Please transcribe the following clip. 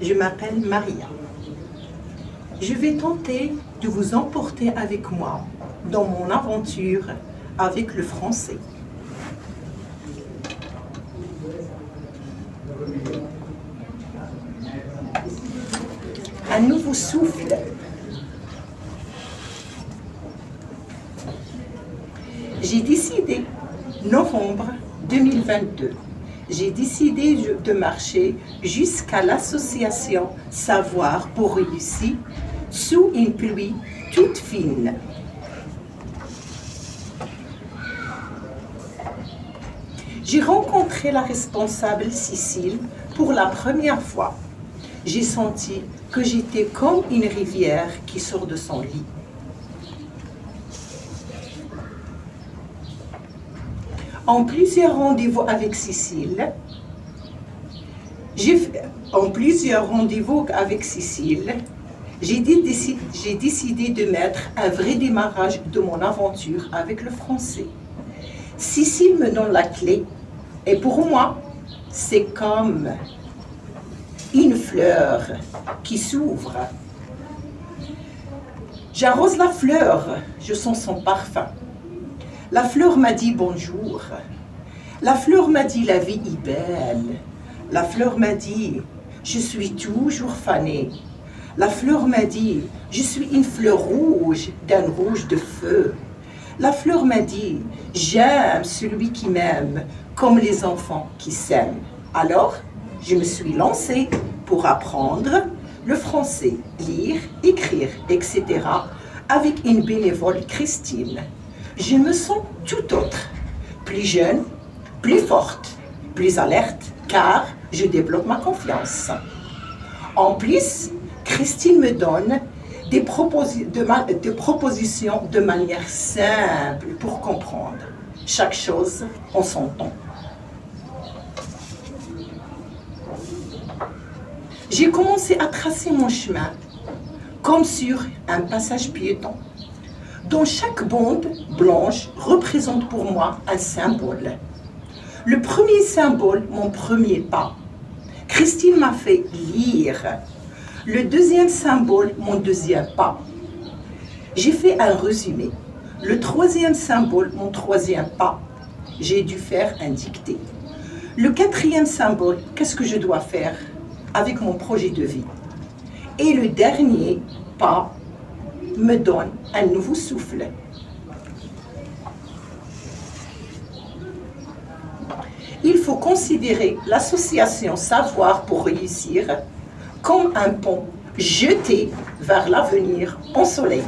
Je m'appelle Maria. Je vais tenter de vous emporter avec moi dans mon aventure avec le français. Un nouveau souffle. J'ai décidé, novembre 2022, j'ai décidé de marcher jusqu'à l'association Savoir pour réussir sous une pluie toute fine. J'ai rencontré la responsable Cécile pour la première fois. J'ai senti que j'étais comme une rivière qui sort de son lit. En plusieurs rendez-vous avec Cécile, j'ai décidé de mettre un vrai démarrage de mon aventure avec le français. Cécile me donne la clé et pour moi, c'est comme une fleur qui s'ouvre. J'arrose la fleur, je sens son parfum. La fleur m'a dit bonjour. La fleur m'a dit la vie est belle. La fleur m'a dit je suis toujours fanée. La fleur m'a dit je suis une fleur rouge d'un rouge de feu. La fleur m'a dit j'aime celui qui m'aime comme les enfants qui s'aiment. Alors, je me suis lancée pour apprendre le français, lire, écrire, etc. avec une bénévole Christine. Je me sens tout autre, plus jeune, plus forte, plus alerte, car je développe ma confiance. En plus, Christine me donne des propositions de manière simple pour comprendre. Chaque chose en son temps. J'ai commencé à tracer mon chemin comme sur un passage piéton, dont chaque bande blanche représente pour moi un symbole. Le premier symbole, mon premier pas. Christine m'a fait lire. Le deuxième symbole, mon deuxième pas. J'ai fait un résumé. Le troisième symbole, mon troisième pas. J'ai dû faire un dicté. Le quatrième symbole, qu'est-ce que je dois faire avec mon projet de vie? Et le dernier pas me donne un nouveau souffle. Il faut considérer l'association Savoir pour réussir comme un pont jeté vers l'avenir ensoleillé.